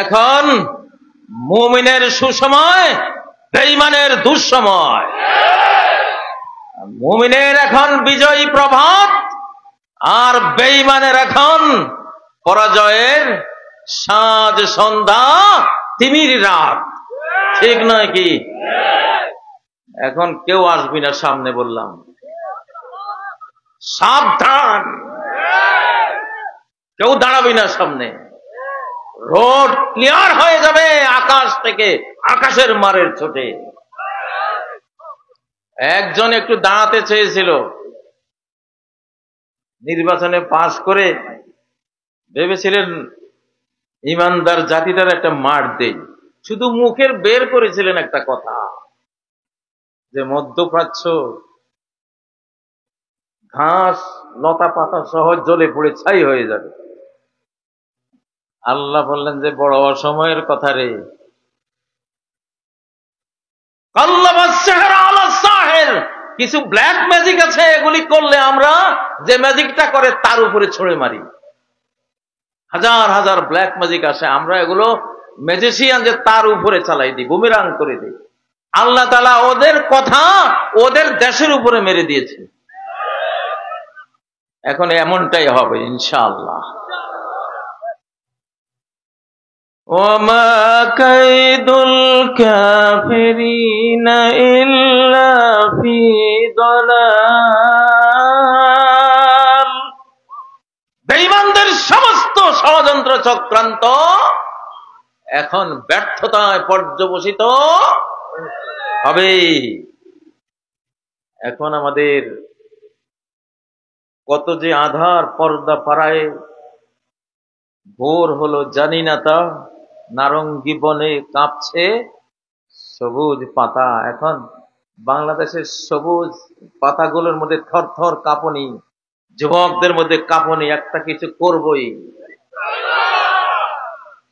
এখন মুমিনের সুসময়, বেঈমানের দুঃসময়। মুমিনের এখন বিজয়ী প্রভাত, আর বেঈমানের এখন পরাজয়ের সাঁঝ সন্ধ্যা, তিমির রাত। ঠিক নয় কি? এখন কেউ আসবি না সামনে, বললাম সাবধান, কেউ দাঁড়াবি না সামনে। রোড ক্লিয়ার হয়ে যাবে আকাশ থেকে, আকাশের মারের ছোটে। একজন একটু দাঁড়াতে চেয়েছিল, নির্বাচনে পাশ করে ভেবেছিলেন ইমানদার জাতিটার একটা মার দেই। শুধু মুখের বের করেছিলেন একটা কথা, যে মধ্যপ্রাচ্য ঘাস লতা পাতা সহ জ্বলে পড়ে ছাই হয়ে যাবে। আল্লাহ বললেন যে বড় অসময়ের কথা রে। কিছু ব্ল্যাক ম্যাজিক আছে, এগুলি করলে আমরা যে ম্যাজিকটা করে তার উপরে ছড়ে মারি। হাজার হাজার ব্ল্যাক ম্যাজিক আসে, আমরা এগুলো ম্যাজিশিয়ান যে তার উপরে চালাই দিই, বুমেরাং করে দিই। আল্লাহ তাআলা ওদের কথা ওদের দেশের উপরে মেরে দিয়েছে। এখন এমনটাই হবে ইনশাআল্লাহ। ওমা কাইদুল কাফিরিনা ইল্লা ফি দালাল। বেঈমানদের সমস্ত ষড়যন্ত্র চক্রান্ত এখন ব্যর্থতায় পর্যবসিত হবে। এখন আমাদের কত যে আধার পর্দা পাড়ায় ভোর হলো জানি না তা, নারঙ্গী বনে কাঁপছে সবুজ পাতা। এখন বাংলাদেশের সবুজ পাতাগুলোর মধ্যে থরথর কাঁপুনি, যুবকদের মধ্যে কাঁপুনি, একটা কিছু করবই।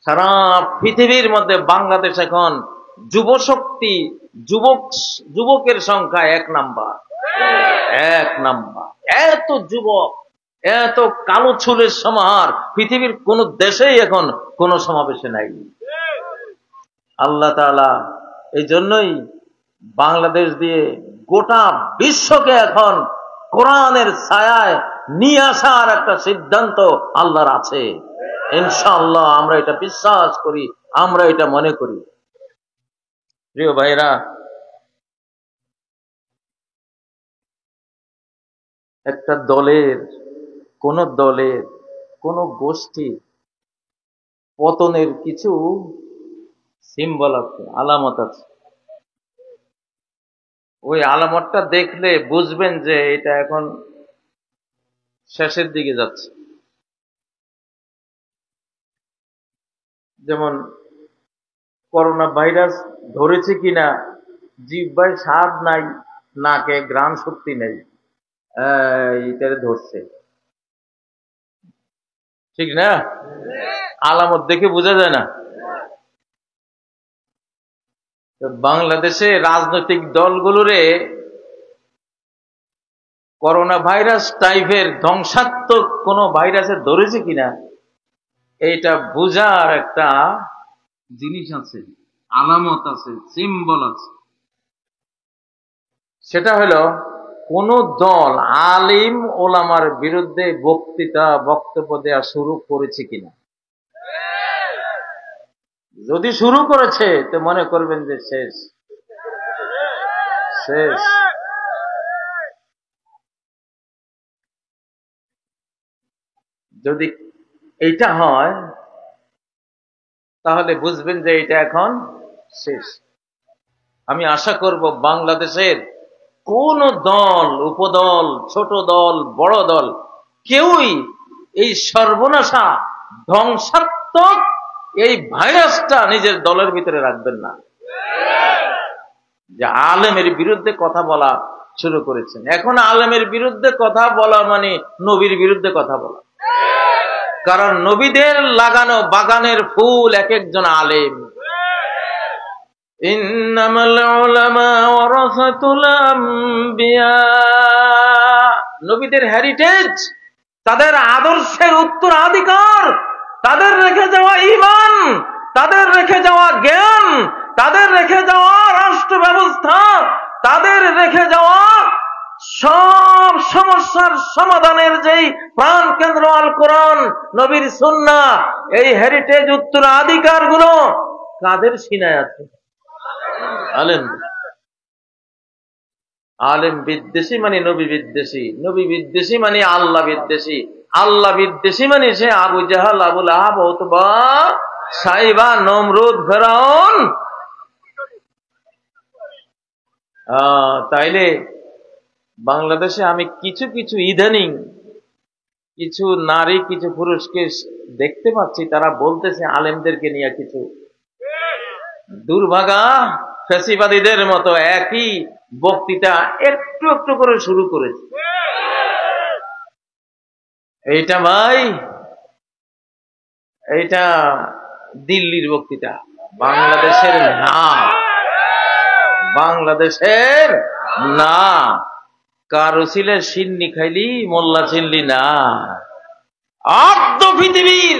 সারা পৃথিবীর মধ্যে বাংলাদেশ এখন যুবশক্তি, যুবকের সংখ্যা 1 নাম্বার। এত যুবক, এত কালো চুলের সমাহার পৃথিবীর কোন দেশেই এখন কোন সমাবেশে নাই। আল্লাহ তাআলা এই জন্যই বাংলাদেশ দিয়ে গোটা বিশ্বকে এখন কোরআনের ছায়ায় নিয়ে আসার একটা সিদ্ধান্ত আল্লাহর আছে। ইনশাআল্লাহ আমরা এটা বিশ্বাস করি, আমরা এটা মনে করি। প্রিয় ভাইরা, একটা দলের, কোন গোষ্ঠী পতনের কিছু সিম্বল আছে, আলামত আছে। ওই আলামতটা দেখলে বুঝবেন যে এটা এখন শেষের দিকে যাচ্ছে। যেমন করোনা ভাইরাস ধরেছে কিনা, জিহ্বায় স্বাদ নাই, নাকে ঘ্রাণ শক্তি নেই, এইটারে ধরছে, ঠিক না? আলামত দেখে বোঝা যায় না? বাংলাদেশে রাজনৈতিক দলগুলোরে করোনা ভাইরাস টাইপের ধ্বংসাত্মক কোন ভাইরাসে ধরেছে কিনা এইটা বোঝার একটা জিনিস আছে, আলামত আছে, সিম্বল আছে। সেটা হলো কোন দল আলিম ওলামার বিরুদ্ধে বক্তব্য দেওয়া শুরু করেছে কিনা। যদি শুরু করেছে তো মনে করবেন যে শেষ। যদি এইটা হয় তাহলে বুঝবেন যে এটা এখন শেষ। আমি আশা করব বাংলাদেশের কোন দল, উপদল, ছোট দল, বড় দল, কেউই এই সর্বনাশা ধ্বংসাত্মক এই ভাইরাসটা নিজের দলের ভিতরে রাখবেন না। যে আলেমের বিরুদ্ধে কথা বলা শুরু করেছেন, এখন আলেমের বিরুদ্ধে কথা বলা মানে নবীর বিরুদ্ধে কথা বলা। কারণ নবীদের লাগানো বাগানের ফুল এক একজন আলেম। ইন্নামাল উলামা ওয়ারাসাতুল আমবিয়া, নবীদের হেরিটেজ, তাদের আদর্শের উত্তরাধিকার, তাদের রেখে যাওয়া ঈমান, তাদের রেখে যাওয়া সব সমস্যার সমাধানের যেই প্রাণ কেন্দ্র আল কোরআন, নবীর সুন্নাহ, এই হেরিটেজ উত্তরাধিকার গুলো কাদের সিনায় আছে? আলেম। আলেম বিদ্বেষী মানে নবী বিদ্বেষী, নবী বিদ্বেষী মানে আল্লাহ বিদ্বেষী, আল্লাহ বিদ্বেষী মানে সে আবু জাহাল, আবুল আহাব, উতবা, সাইবা, নমরুদ, ফেরাউন। তাইলে বাংলাদেশে আমি কিছু কিছু ইদানিং কিছু নারী, কিছু পুরুষকে দেখতে পাচ্ছি, তারা বলতেছে আলেমদেরকে নিয়ে কিছু দুর্ভাগা ফ্যাসিবাদীদের মতো একই বক্তৃতা একটু একটু করে শুরু করেছে। এইটা ভাই, এইটা দিল্লির বক্তৃতা, বাংলাদেশের না, বাংলাদেশের না। কারো ছিলে সিন্নি খাইলি মোল্লা চিনলি না। অর্ধ পৃথিবীর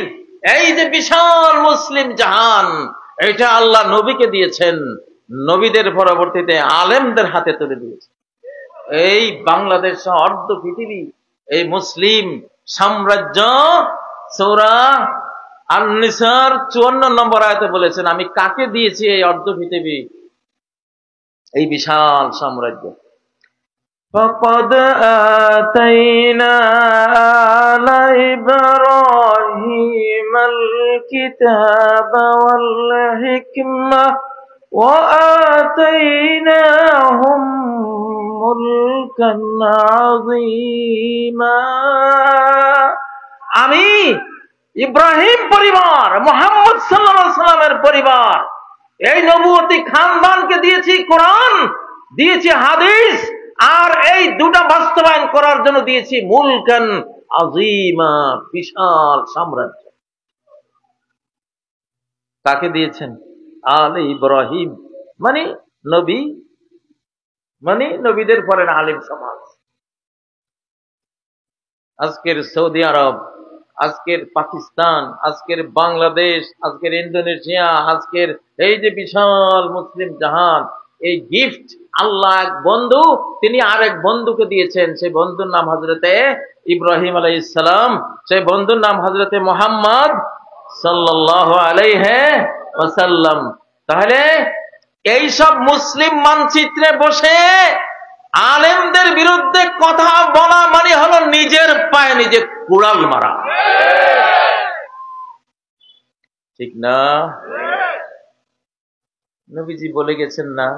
এই যে বিশাল মুসলিম জাহান, এটা আল্লাহ নবীকে দিয়েছেন, নবীদের পরবর্তীতে আলেমদের হাতে তুলে দিয়েছেন। এই বাংলাদেশ অর্ধ পৃথিবী, এই মুসলিম সাম্রাজ্য সূরা আন-নিসার 54 নম্বর আয়াতে বলেছেন, আমি কাকে দিয়েছি এই অর্ধ পৃথিবী, এই বিশাল সাম্রাজ্য। فَقَدْ آتَيْنَا آلَ إِبْرَاهِيمَ الْكِتَابَ وَالْحِكْمَةَ وَآتَيْنَاهُمْ مُلْكًا عَظِيمًا। আমি ইব্রাহিম পরিবার, মুহাম্মদ সাল্লাল্লাহু আলাইহি সাল্লামের পরিবার, এই নবুয়তি খানদানকে দিয়েছি কোরআন, দিয়েছি হাদিস, আর এই দুটা বাস্তবায়ন করার জন্য দিয়েছি মুলকান আযীমা, বিশাল সাম্রাজ্য। কাকে দিয়েছেন? আলে ইব্রাহিম মানে নবী, মানে নবীদের পরের আলেম সমাজ। আজকের সৌদি আরব, আজকের পাকিস্তান, আজকের বাংলাদেশ, আজকের ইন্দোনেশিয়া, আজকের এই যে বিশাল মুসলিম জাহান, এই গিফট আল্লাহ এক বন্ধু, তিনি আরেক বন্ধুকে দিয়েছেন। সেই বন্ধুর নাম হযরতে ইব্রাহিম আলাইহিস সালাম, সেই বন্ধুর নাম হযরতে মুহাম্মদ সাল্লাল্লাহু আলাইহি ওয়াসাল্লাম। তাহলে এই সব মুসলিম মানচিত্রে বসে আলেমদের বিরুদ্ধে কথা বলা মানে হলো নিজের পায়ে নিজে কুড়াল মারা, ঠিক না? নবীজি বলে গেছেন না,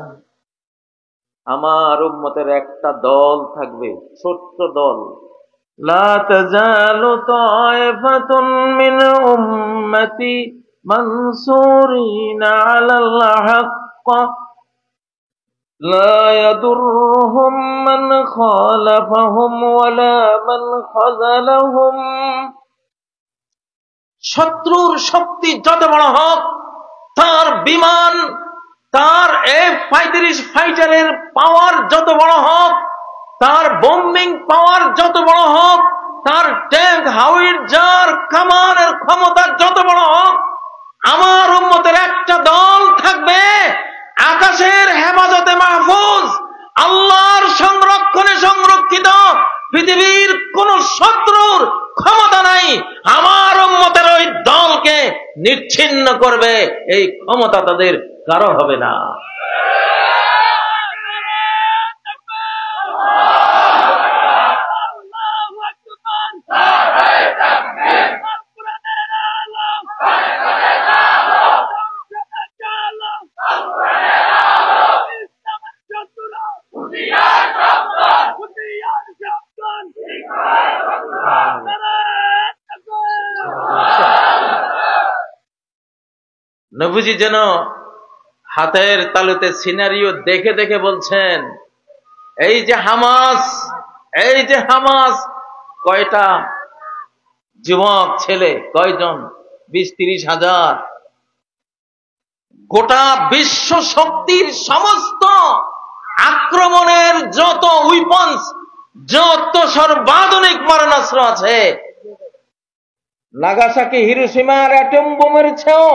আমার উম্মতের একটা দল থাকবে, ছোট্ট দল, লা তাজালু তায়ফাতুন মিন উম্মতি মানসুরিনা আলাল হক্ক লা ইয়াদুররুহুম মান খালাফাহুম ওয়ালা মান খাযালাহুম। শত্রুর শক্তি যত বড় হোক, তার বিমান, তার F-35 ফাইটারের পাওয়ার যত বড় হোক, তার বোম্বিং পাওয়ার যত বড় হোক, তার ট্যাঙ্ক, হাউইটজার, কামানের ক্ষমতা যত বড় হোক, আমার উম্মতের একটা দল থাকবে আকাশের হেফাজতে মাহফুজ, আল্লাহর সংরক্ষণে সংরক্ষিত, পৃথিবীর কোন শত্রুর ক্ষমতা নাই আমার উম্মতের ওই দলকে নিচ্ছিন্ন করবে, এই ক্ষমতা তাদের কারো হবে না। নবীজি যেন হাতের তালুতে সিনারিও দেখে দেখে বলছেন, এই যে হামাস, এই যে হামাস, কয়টা যুবক ছেলে, কয়জন? 20-30 হাজার। গোটা বিশ্ব শক্তির সমস্ত আক্রমণের যত উইপন্স, যত সর্বাধুনিক মারণাস্ত্র আছে, নাগাসাকি হিরোশিমার অ্যাটম বোমের চেয়েও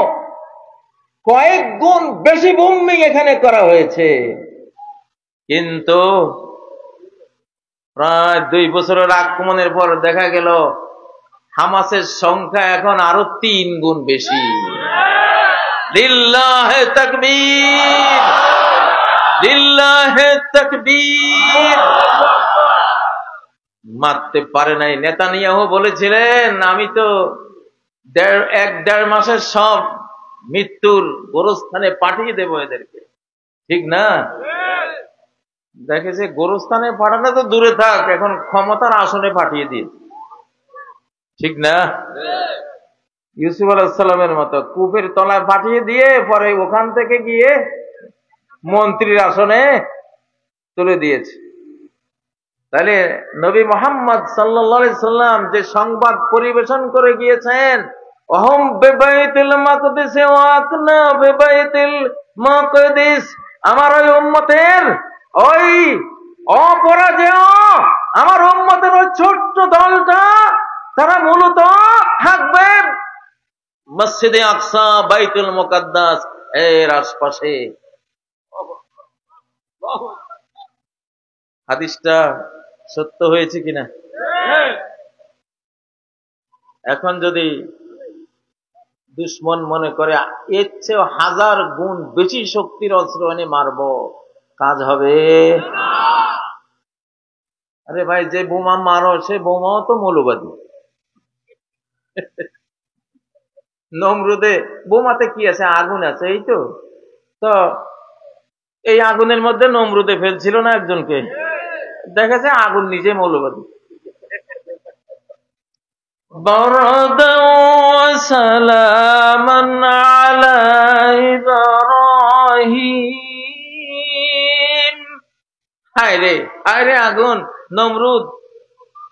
কয়েক গুণ বেশি বোম্বিং এখানে করা হয়েছে। কিন্তু প্রায় 2 বছরের আক্রমণের পর দেখা গেল হামাসের সংখ্যা এখন আরো 3 গুণ বেশি। লিল্লাহে তাকবীর, লিল্লাহে তাকবীর। মারতে পারে নাই। নেতানিয়াহু বলেছিলেন, আমি তো 1-1.5 মাসের সব মৃত্যুর গোরস্থানে পাঠিয়ে দেব এদেরকে, ঠিক না? দেখেছে গোরস্থানে পাঠানো তো দূরে থাক, এখন ক্ষমতার আসনে পাঠিয়ে দিয়েছে, ঠিক না? ইউসুফ আলাইহিস সালামের মতো কূপের তলায় পাঠিয়ে দিয়ে পরে ওখান থেকে গিয়ে মন্ত্রীর আসনে তুলে দিয়েছে। তাহলে নবী মুহাম্মদ সাল্লাল্লাহু আলাইহি সাল্লাম যে সংবাদ পরিবেশন করে গিয়েছেন, অহম বিবাইতুল মাকদিস ওয়া আকনা বিবাইতুল মাকদিস, আমার ওই উম্মতের ওই অপরাজেয় আমার উম্মতের ওই ছোট্ট দলটা তারা মূলত থাকবে মসজিদে আকসা বাইতুল মুকাদ্দাস এর আশপাশে। হাদিসটা সত্য হয়েছে কিনা? এখন যদি দুশ্মন মনে করে এর চেয়ে 1000 গুণ বেশি শক্তির অস্ত্র এনে মারব, কাজ হবে? আরে ভাই, যে বোমা মারো সে বোমাও তো মৌলবাদী। নমরুদে বোমাতে কি আছে? আগুন আছে, এই তো। তো এই আগুনের মধ্যে নমরুদে ফেলছিল না একজনকে, দেখেছে আগুন নিজে মৌলবাদী। বারাদাও ওয়া সালামান আলা ইব্রাহিম। হায় রে, হায় রে আগুন, নমরুদ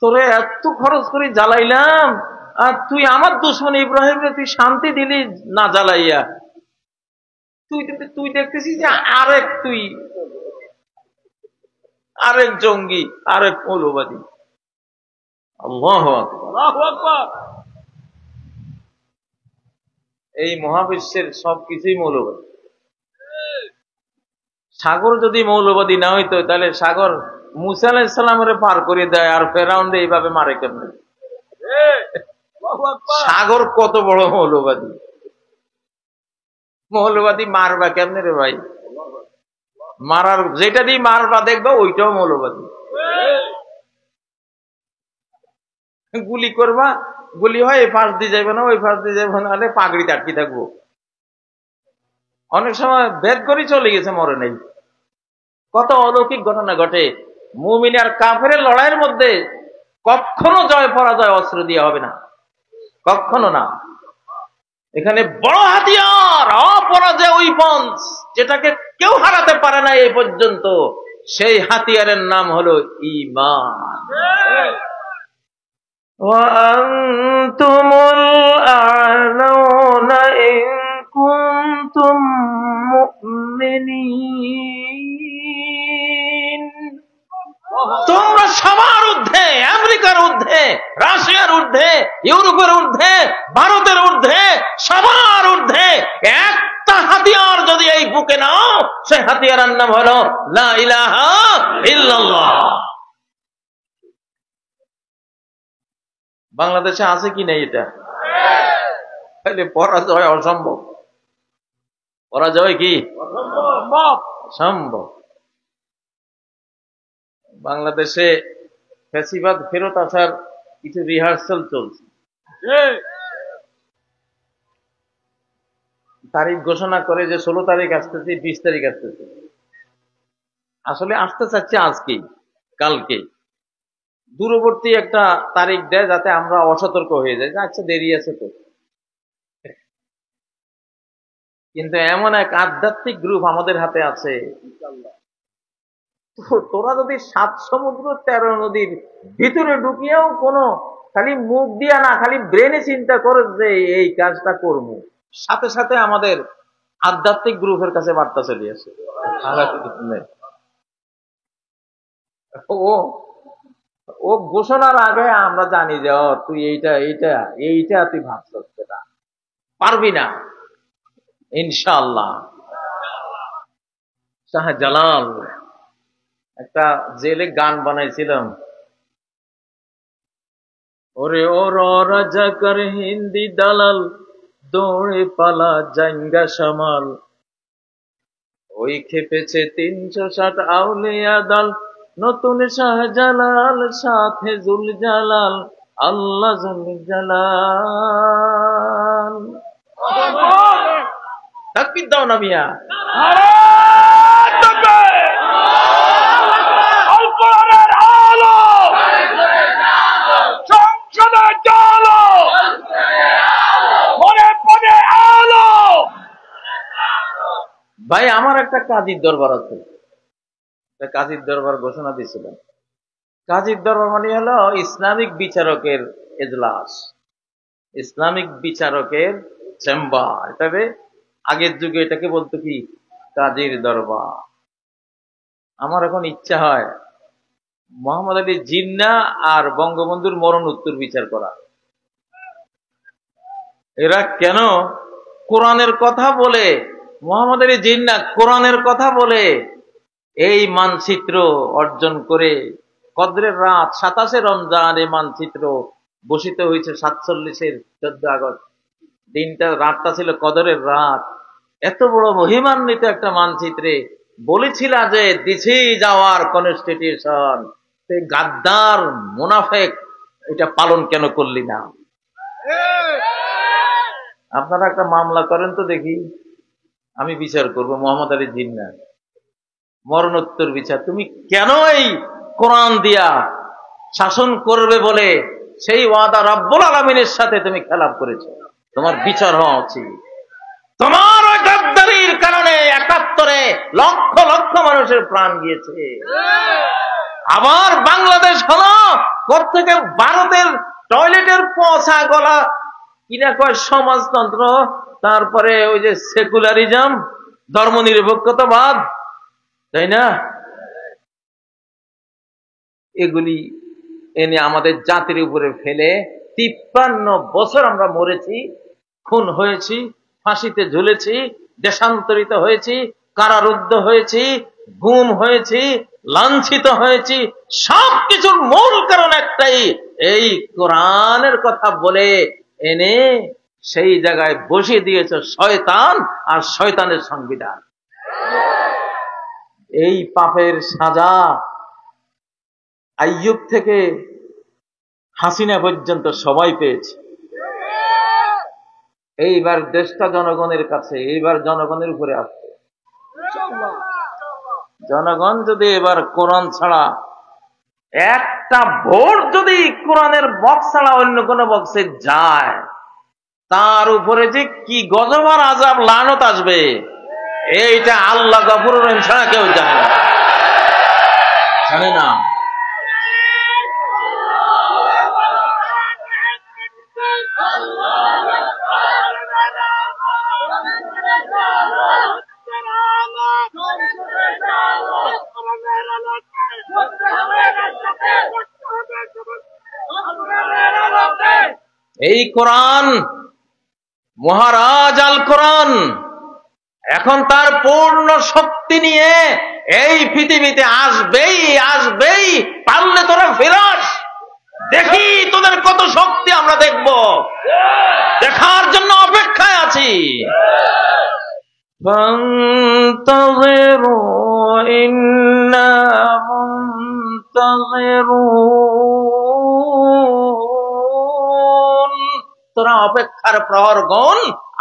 তোরে এত খরচ করে জ্বালাইলাম, আর তুই আমার দুশমন ইব্রাহিমকে তুই শান্তি দিলি না জ্বালাইয়া। তুই দেখতেছিস যে আরেক জঙ্গি, আরেক মৌলবাদী। আল্লাহু আকবার। এই মহাবিশ্বের সবকিছুই মৌলবাদী। সাগর যদি মৌলবাদী না হইতো তাহলে সাগর মুসা আলাইহিস সালামের পার করে দেয়, আর ফেরাউনরে এইভাবে মারে কেমনে? সাগর কত বড় মৌলবাদী! মৌলবাদী মারবা কেমনে রে ভাই? মারার যেটা দিয়ে মারবা দেখবা ওইটাও মৌলবাদী। গুলি করবা, গুলি হয় এই পাশ দিয়ে যাইবে না, ওই পাশ দিয়ে যাইবে না, হলে পাগড়িতে আটকে থাকবো। অনেক সময় ভেদ করে চলে গেছে, মরে নাই। কত অলৌকিক ঘটনা ঘটে। মুমিন আর কাফেরের লড়াইয়ের মধ্যে কখনো জয় পরাজয় অস্ত্র দিয়ে হবে না, কখনো না। এখানে বড় হাতিয়ার, অপরাজয় উইপন্স, যেটাকে কেউ হারাতে পারে না এই পর্যন্ত, সেই হাতিয়ারের নাম হলো ঈমান। ওয়ান্তুমুল আ'লাউনা ইন কুনতুম মুমিনিন। তোমরা সবার ঊর্ধ্বে, আমেরিকার ঊর্ধ্বে, রাশিয়ার ঊর্ধ্বে, ইউরোপের ঊর্ধ্বে, ভারতের ঊর্ধ্বে, সবার ঊর্ধ্বে একটা হাতিয়ার যদি এই বুকে নাও, সেই হাতিয়ারের নাম হলো লা ইলাহা ইল্লাল্লাহ। বাংলাদেশে আছে কি নেই এটা? তাহলে পরাজয় অসম্ভব। পরাজয় কি সম্ভব? বাংলাদেশে ফ্যাসিবাদ ফেরত আসার কিছু রিহার্সাল চলছে। তারিখ ঘোষণা করে যে 16 তারিখ আসতেছে, 20 তারিখ আসতেছে। আসলে আসতে চাচ্ছে আজকেই, কালকে। দূরবর্তী একটা তারিখ দেয় যাতে আমরা অসতর্ক হয়ে যাই, আচ্ছা দেরি আছে তো। কিন্তু এমন এক আধ্যাত্মিক গ্রুপ আমাদের হাতে আছে, তোরা যদি 7 সমুদ্র 13 নদীর ভিতরে ঢুকিয়েও কোনো খালি মুখ দিয়া না, খালি ব্রেনে চিন্তা করে যে এই কাজটা করব, সাথে সাথে আমাদের আধ্যাত্মিক গ্রুপের কাছে বার্তা চলে আসে। ও ঘোষণার আগে আমরা জানি যে তুই এইটা তুই ভাবছিস, সেটা পারবি না ইনশাআল্লাহ। শাহজালাল একটা জেলে গান বানাইছিলাম, ওরে ও রাজা কর হিন্দি দালাল, দৌড়ে পালা জাঙ্গা সামাল, ওই খেপেছে 360 আউলিয়া দল, নতুন শাহজালাল সাথে জুল জালাল, আল্লাহ জুল জালাল। তাকবীর দাও না মিয়া। ভাই আমার একটা কাজীর দরবার আছে, কাজীর দরবার ঘোষণা দিয়েছিলাম। কাজীর দরবার মানে হলো ইসলামিক বিচারকের এজলাস, ইসলামিক বিচারকের চেম্বার। তবে আগের যুগে এটাকে বলতো কি কাজীর দরবার। আমার এখন ইচ্ছা হয় মোহাম্মদ আলী জিন্না আর বঙ্গবন্ধুর মরণোত্তর বিচার করা। এরা কেন কোরআনের কথা বলে, মোহাম্মদ আলী জিন্না কোরআনের কথা বলে এই মানচিত্র অর্জন করে, কদরের রাত 27 রমজান এই মানচিত্র বসিত হয়েছে 47-এর 14 আগস্ট। দিনটা রাতটা ছিল কদরের রাত। এত বড় মহিমান্বিত একটা মানচিত্রে বলেছিল যে দিছি যাওয়ার কনস্টিটিউশন, গাদ্দার মুনাফেক এটা পালন কেন করলি না? আপনারা একটা মামলা করেন তো দেখি, আমি বিচার করব মোহাম্মদ আলী জিন্না, মরণোত্তর বিচার। তুমি কেন এই কোরআন দিয়া শাসন করবে বলে সেই ওয়াদা রব্বুল আলামিনের সাথে তুমি খেলাপ করেছো? তোমার বিচার হওয়া উচিত। তোমার ওই গাদ্দারির কারণে 71-এ লক্ষ লক্ষ মানুষের প্রাণ গিয়েছে। আবার বাংলাদেশ হলো কোত্থেকে ভারতের টয়লেটের পচা গলা কিনা কয় সমাজতন্ত্র, তারপরে ওই যে সেকুলারিজম, ধর্মনিরপেক্ষতাবাদ, তাই না? এগুলি এনে আমাদের জাতির উপরে ফেলে 53 বছর আমরা মরেছি, খুন হয়েছি, ফাঁসিতে ঝুলেছি, দেশান্তরিত হয়েছি, কারারুদ্ধ হয়েছি, গুম হয়েছি, লাঞ্ছিত হয়েছি। সবকিছুর মূল কারণ একটাই, এই কোরআনের কথা বলে এনে সেই জায়গায় বসিয়ে দিয়েছে শয়তান আর শয়তানের সংবিধান। এই পাপের সাজা আইয়ুব থেকে হাসিনা পর্যন্ত সবাই পেয়েছে। এইবার দেশটা জনগণের কাছে, এইবার জনগণের উপরে আসছে। জনগণ যদি এবার কোরআন ছাড়া একটা ভোট যদি কোরআনের বক্স ছাড়া অন্য কোন বক্সে যায়, তার উপরে যে কি গজব আর আযাব লানত আসবে, এইটা আল্লাহ গফুর রহিম ছাড়া কেউ জানে না। জানে না। এই কোরআন মহারাজ আল কোরআন এখন তার পূর্ণ শক্তি নিয়ে এই পৃথিবীতে আসবেই আসবেই। পারলে তোরা ফিরাস, দেখি তোদের কত শক্তি আমরা দেখব, দেখার জন্য অপেক্ষায় আছি। ফান্তাযিরু ইন্না মুনতাযিরুন, তোরা অপেক্ষার প্রহর গণ,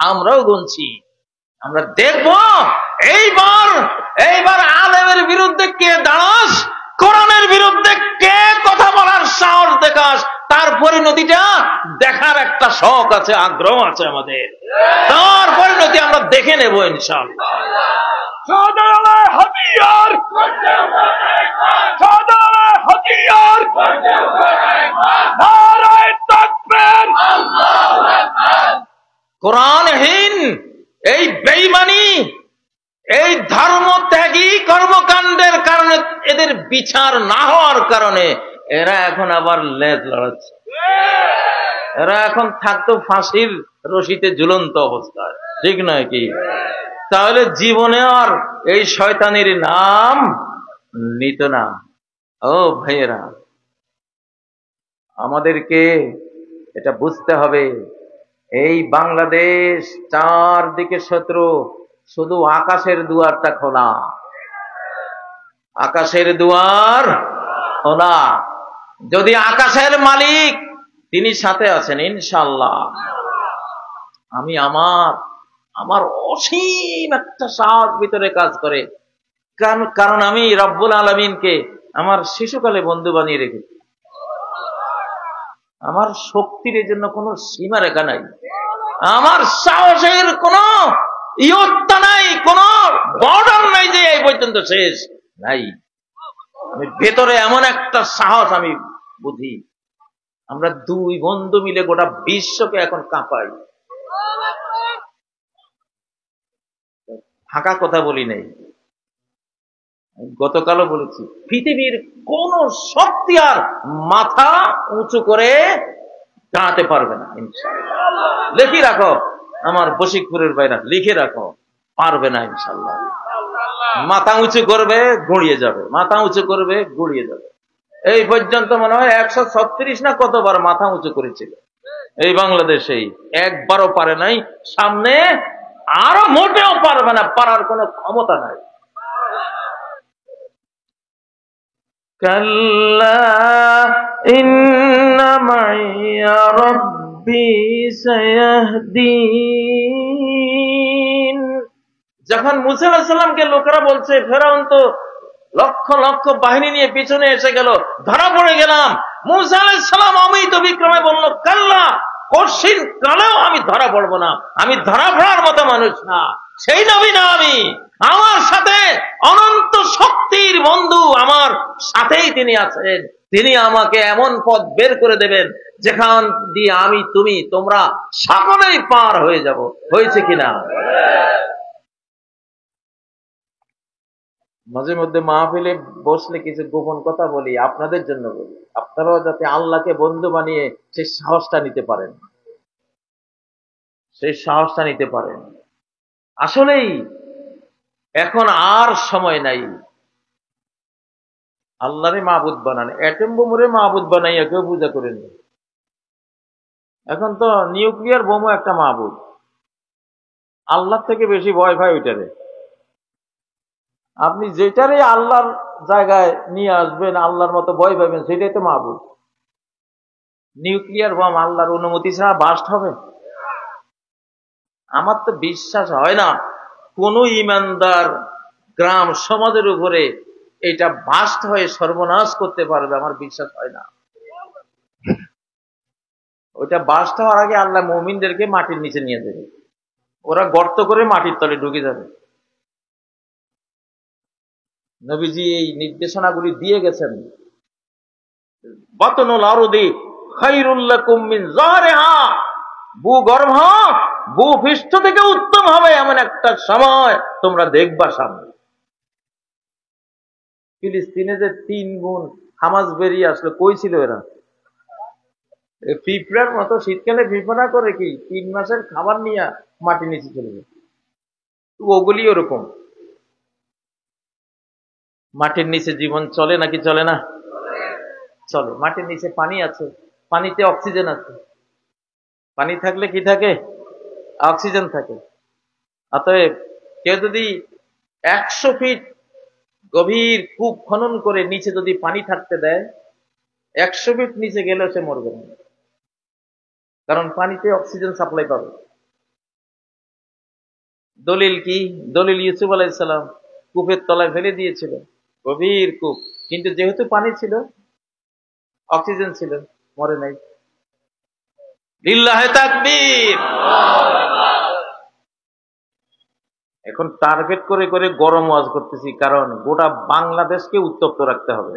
আমরাও গুনছি। আমরা দেখব এইবার আলেমের বিরুদ্ধে কে দাঁড়াস, কোরআনের বিরুদ্ধে কে কথা বলার সাহস দেখাস। তার পরিণতিটা দেখার একটা শখ আছে, আগ্রহ আছে আমাদের। তার পরিণতি আমরা দেখে নেব ইনশাআল্লাহ। কোরআনহীন এই বেঈমানি, এই ধর্ম ত্যাগী কর্মকাণ্ডের কারণে, এদের বিচার না হওয়ার কারণে এরা এখন আবার লেজ লড়াচ্ছে। এরা এখন থাকতো ফাঁসির রশিতে ঝুলন্ত অবস্থায়, ঠিক নয় কি? তাহলে জীবনে আর এই শয়তানির নাম নিত না। ও ভাইয়েরা, আমাদেরকে এটা বুঝতে হবে, এই বাংলাদেশ চারদিকে শত্রু, শুধু আকাশের দুয়ারটা খোলা, আকাশের দুয়ার খোলা। যদি আকাশের মালিক তিনি সাথে আছেন ইনশাআল্লাহ, আমি আমার অসীম একটা সাহস ভিতরে কাজ করে, কারণ আমি রব্বুল আলামিনকে আমার শিশুকালে বন্ধু বানিয়ে রেখেছি। আমার শক্তির জন্য কোনো সীমা রেখা নাই, আমার সাহসের কোনো ইয়ত্তা নাই, কোনো বর্ডার নাই যে এই পর্যন্ত শেষ নাই। আমি ভেতরে এমন একটা সাহস আমি বুঝি, আমরা দুই বন্ধু মিলে গোটা বিশ্বকে এখন কাঁপাই। ফাঁকা কথা বলি নাই, গতকালও বলেছি, পৃথিবীর কোন শক্তি আর মাথা উঁচু করে দাঁড়াতে পারবে না ইনশাআল্লাহ। লিখে রাখো আমার বশিকপুরের বাইরা, লিখে রাখো, পারবে না ইনশাআল্লাহ। মাথা উঁচু করবে গড়িয়ে যাবে, মাথা উঁচু করবে গড়িয়ে যাবে। এই পর্যন্ত মনে হয় 136 না কতবার মাথা উঁচু করেছিল এই বাংলাদেশেই, একবারও পারে নাই, সামনে আরো মোটেও পারবে না, পারার কোনো ক্ষমতা নাই। কাল্লা ইন্না মাইয়া রাব্বি সায়াহদিন। যখন মুসা আলাইহিস সালামকে লোকেরা বলছে ফেরাউন তো লক্ষ লক্ষ বাহিনী নিয়ে পিছনে এসে গেল, ধরা পড়ে গেলাম, মুসা আলাইহিস সালাম অমিত বিক্রমে বলল, কাল্লা, কঠিন কালেও আমি ধরা পড়বো না, আমি ধরা পড়ার মতো মানুষ না, সেই নবী না আমি, আমার সাথে অনন্ত শক্তির বন্ধু আমার সাথেই তিনি আছেন, তিনি আমাকে এমন পথ বের করে দেবেন যেখান দিয়ে আমি তুমি তোমরা সকলেই পার হয়ে যাব। হয়েছে কিনা? মাঝে মধ্যে মাহফিলে বসলে কিছু গোপন কথা বলি, আপনাদের জন্য বলি, আপনারাও যাতে আল্লাহকে বন্ধু বানিয়ে সেই সাহসটা নিতে পারেন, সেই সাহসটা নিতে পারেন। আসলেই এখন আর সময় নাই আল্লাহরে মাবুদ বানান, অ্যাটম বোমরে মাবুদ বানাইয়া কেউ পূজা করেন। এখন তো নিউক্লিয়ার বোমও একটা মাবুদ, আল্লাহ থেকে বেশি ভয় ভাই ওইটারে। আপনি যেটারে আল্লাহর জায়গায় নিয়ে আসবেন, আল্লাহর মতো ভয় পাবেন, সেটাই তো মাবুদ। নিউক্লিয়ার বোম আল্লাহর অনুমতি ছাড়া বাস্ট হবে? আমার তো বিশ্বাস হয় না কোন ইমানদার গ্রাম সমাজের উপরে এটা বাস্ট হয়ে সর্বনাশ করতে পারবে, আমার বিশ্বাস হয় না। ওইটা বাস্ট হওয়ার আগে আল্লাহ মুমিনদেরকে মাটির নিচে নিয়ে যাবে, ওরা গর্ত করে মাটির তলে ঢুকে যাবে। নবীজি এই নির্দেশনাগুলি দিয়ে গেছেন, বাতনুল আরদি খায়রুল লাকুম মিন যারিহা, ভূগর্ভ ভূপৃষ্ঠ থেকে উত্তম হবে এমন একটা সময় তোমরা দেখবা সামনে। ফিলিস্তিনে যে 3 গুণ হামাস বেরিয়ে আসলো, কই ছিল এরা? পিঁপড়ার মতো শীতকালে পিঁপড়া করে কি 3 মাসের খাবার নিয়ে মাটি নিচে চলে যায়, ওগুলি ওরকম। মাটির নিচে জীবন চলে নাকি চলে না? চলে। মাটির নিচে পানি আছে, পানিতে অক্সিজেন আছে, পানি থাকলে কি থাকে? অক্সিজেন থাকে। অতএব কেউ যদি 100 ফিট গভীর কূপ খনন করে নিচে যদি পানি থাকতে দেয়, 100 ফিট নিচে গেলেও সে মরবে না, কারণ পানিতে অক্সিজেন সাপ্লাই পাবে। দলিল কি? দলিল ইউসুফ আলাইহিস সালাম কূপের তলায় ফেলে দিয়েছিল, গভীর কূপ, কিন্তু যেহেতু পানি ছিল, অক্সিজেন ছিল, মরে নাই। লিল্লাহে তাকবীর। এখন টার্গেট করে করে গরম ওয়াজ করতেছি, কারণ গোটা বাংলাদেশকে উত্তপ্ত রাখতে হবে,